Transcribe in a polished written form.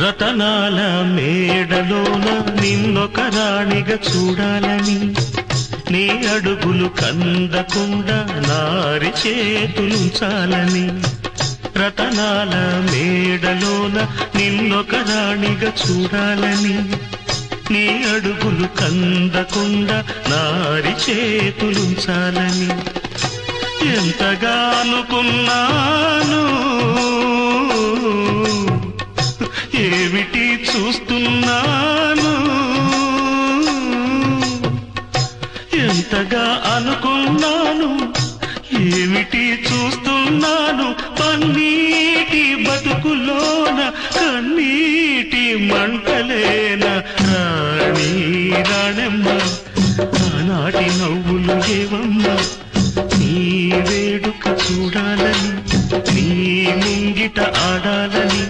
రతనాల మేడలోన నిన్నొక రాణిగా చూడాలని, నీ అడుగులు కందకుండా నారి చేతులుంచాలని. రతనాల మేడలోన నిన్నొక రాణిగా చూడాలని, నీ అడుగులు కందకుండా నారి చేతులుంచాలని. ఎంతగా అనుకున్నాను, ఏమిటి చూస్తున్నాను. ఎంతగా అనుకున్నాను, ఏమిటి చూస్తున్నాను. పన్నీటి బతుకులోన కన్నీటి మంటలేన రాణి రాణమ్మ. ఆనాటి నవ్వులు ఏవమ్మ, నీ వేడుక చూడాలని, నీ ముంగిట ఆడాలని.